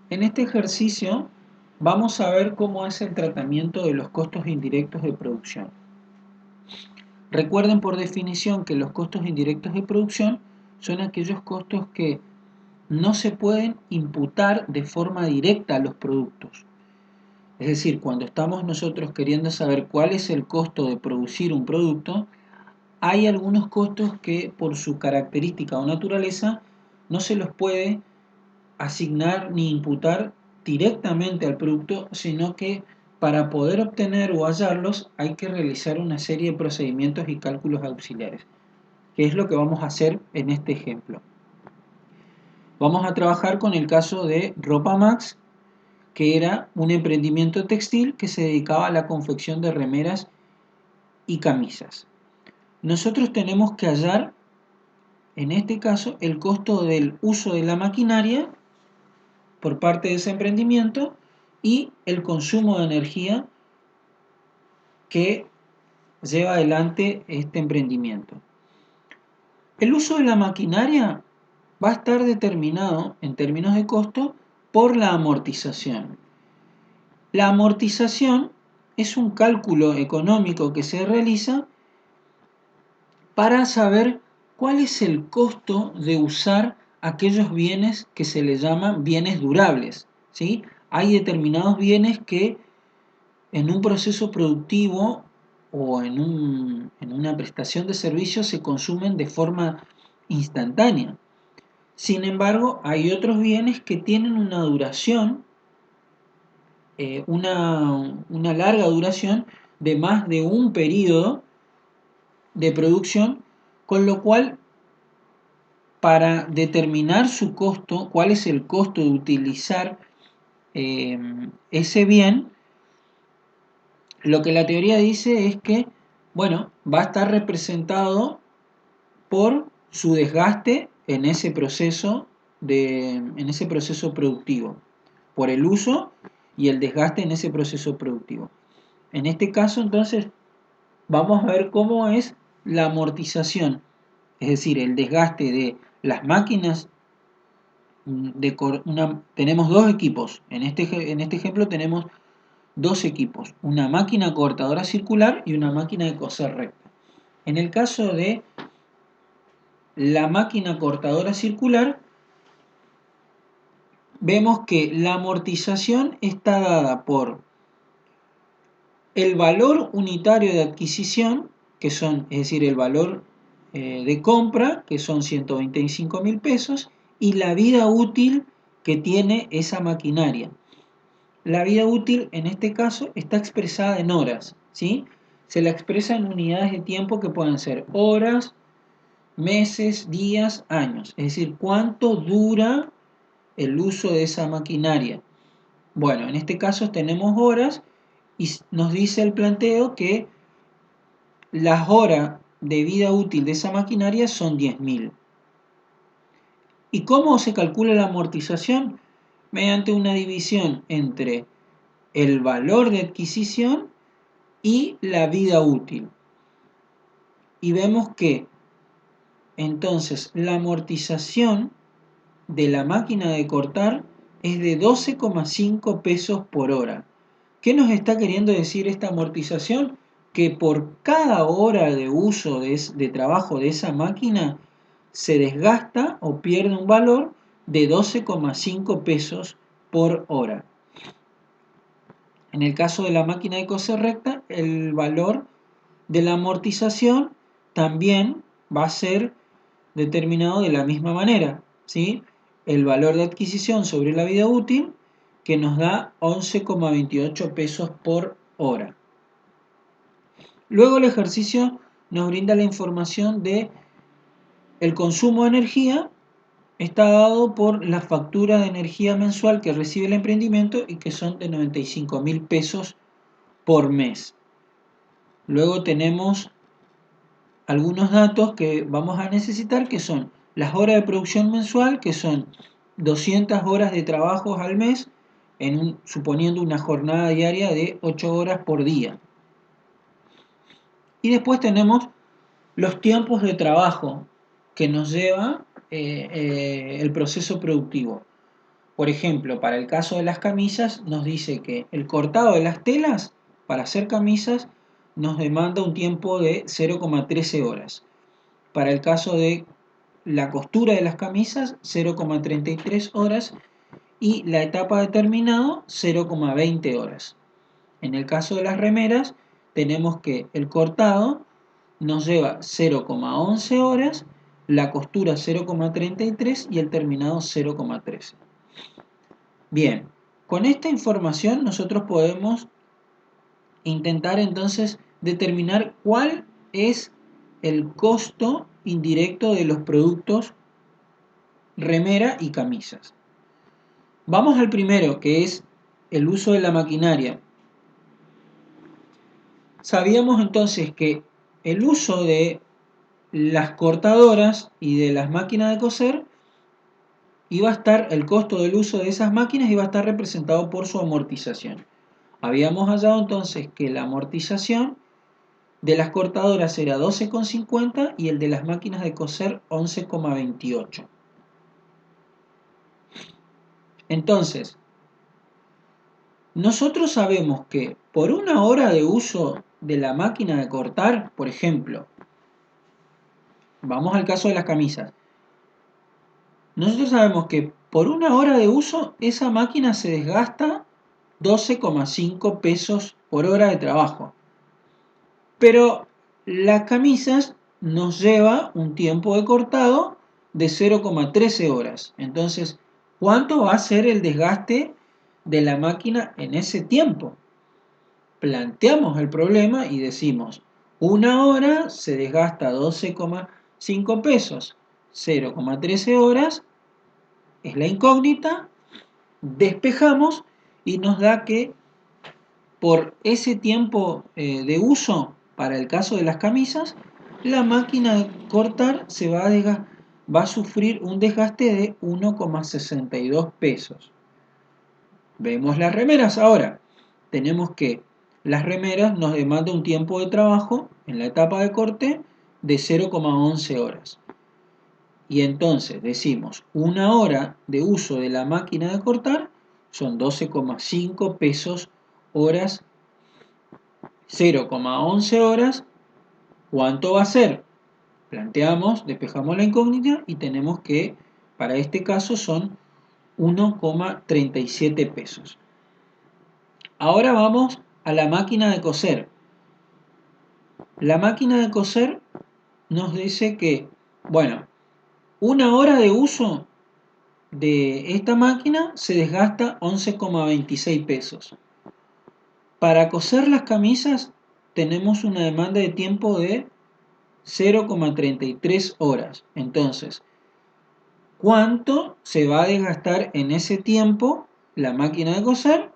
En este ejercicio vamos a ver cómo es el tratamiento de los costos indirectos de producción. Recuerden por definición que los costos indirectos de producción son aquellos costos que no se pueden imputar de forma directa a los productos. Es decir, cuando estamos nosotros queriendo saber cuál es el costo de producir un producto, hay algunos costos que por su característica o naturaleza no se los puede asignar ni imputar directamente al producto, sino que para poder obtener o hallarlos hay que realizar una serie de procedimientos y cálculos auxiliares, que es lo que vamos a hacer en este ejemplo. Vamos a trabajar con el caso de Ropa Max, que era un emprendimiento textil que se dedicaba a la confección de remeras y camisas. Nosotros tenemos que hallar, en este caso, el costo del uso de la maquinaria por parte de ese emprendimiento y el consumo de energía que lleva adelante este emprendimiento. El uso de la maquinaria va a estar determinado en términos de costo por la amortización. La amortización es un cálculo económico que se realiza para saber cuál es el costo de usar aquellos bienes que se les llaman bienes durables, ¿sí? Hay determinados bienes que en un proceso productivo o en una prestación de servicios se consumen de forma instantánea. Sin embargo, hay otros bienes que tienen una duración, una larga duración de más de un periodo de producción, con lo cual para determinar su costo, cuál es el costo de utilizar ese bien, lo que la teoría dice es que, bueno, va a estar representado por su desgaste en ese proceso productivo, por el uso y el desgaste en ese proceso productivo. En este caso, entonces, vamos a ver cómo es la amortización, es decir, el desgaste de las máquinas. Tenemos dos equipos, en este ejemplo tenemos dos equipos, una máquina cortadora circular y una máquina de coser recta. En el caso de la máquina cortadora circular, vemos que la amortización está dada por el valor unitario de adquisición, es decir, el valor de compra, que son 125.000 pesos, y la vida útil que tiene esa maquinaria. La vida útil, en este caso, está expresada en horas, ¿sí? Se la expresa en unidades de tiempo que pueden ser horas, meses, días, años. Es decir, cuánto dura el uso de esa maquinaria. Bueno, en este caso tenemos horas y nos dice el planteo que las horas de vida útil de esa maquinaria son 10.000. ¿Y cómo se calcula la amortización? Mediante una división entre el valor de adquisición y la vida útil. Y vemos que entonces la amortización de la máquina de cortar es de 12,5 pesos por hora. ¿Qué nos está queriendo decir esta amortización? Que por cada hora de uso de trabajo de esa máquina se desgasta o pierde un valor de 12,5 pesos por hora. En el caso de la máquina de coser recta, el valor de la amortización también va a ser determinado de la misma manera, ¿sí? El valor de adquisición sobre la vida útil, que nos da 11,28 pesos por hora. Luego el ejercicio nos brinda la información de el consumo de energía, está dado por la factura de energía mensual que recibe el emprendimiento y que son de 95.000 pesos por mes. Luego tenemos algunos datos que vamos a necesitar, que son las horas de producción mensual, que son 200 horas de trabajo al mes, suponiendo una jornada diaria de 8 horas por día. Y después tenemos los tiempos de trabajo que nos lleva el proceso productivo. Por ejemplo, para el caso de las camisas, nos dice que el cortado de las telas para hacer camisas nos demanda un tiempo de 0,13 horas. Para el caso de la costura de las camisas, 0,33 horas y la etapa de terminado, 0,20 horas. En el caso de las remeras, tenemos que el cortado nos lleva 0,11 horas, la costura 0,33 y el terminado 0,13. Bien, con esta información nosotros podemos intentar entonces determinar cuál es el costo indirecto de los productos remera y camisas. Vamos al primero, que es el uso de la maquinaria. Sabíamos entonces que el uso de las cortadoras y de las máquinas de coser iba a estar, el costo del uso de esas máquinas iba a estar representado por su amortización. Habíamos hallado entonces que la amortización de las cortadoras era 12,50 y el de las máquinas de coser 11,28. Entonces, nosotros sabemos que por una hora de uso de la máquina de cortar, por ejemplo, vamos al caso de las camisas, nosotros sabemos que por una hora de uso esa máquina se desgasta 12,5 pesos por hora de trabajo. Pero las camisas nos lleva un tiempo de cortado de 0,13 horas. Entonces, ¿cuánto va a ser el desgaste de la máquina en ese tiempo? Planteamos el problema y decimos, una hora se desgasta 12,5 pesos, 0,13 horas es la incógnita, despejamos y nos da que por ese tiempo de uso, para el caso de las camisas, la máquina de cortar va a sufrir un desgaste de 1,62 pesos. Vemos las remeras ahora. Tenemos que las remeras nos demandan un tiempo de trabajo en la etapa de corte de 0,11 horas. Y entonces decimos, una hora de uso de la máquina de cortar son 12,5 pesos horas, 0,11 horas. ¿Cuánto va a ser? Planteamos, despejamos la incógnita y tenemos que, para este caso, son 1,37 pesos. Ahora vamos a la máquina de coser. La máquina de coser nos dice que, bueno, una hora de uso de esta máquina se desgasta 11,26 pesos. Para coser las camisas tenemos una demanda de tiempo de 0,33 horas. Entonces, ¿cuánto se va a desgastar en ese tiempo la máquina de coser?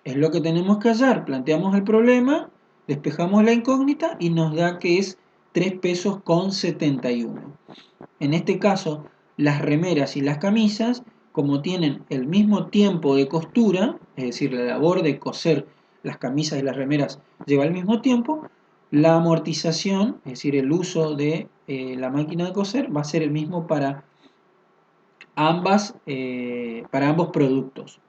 Es lo que tenemos que hallar. Planteamos el problema, despejamos la incógnita y nos da que es 3 pesos con 71. En este caso, las remeras y las camisas, como tienen el mismo tiempo de costura, es decir, la labor de coser las camisas y las remeras lleva el mismo tiempo, la amortización, es decir, el uso de la máquina de coser, va a ser el mismo para ambos productos.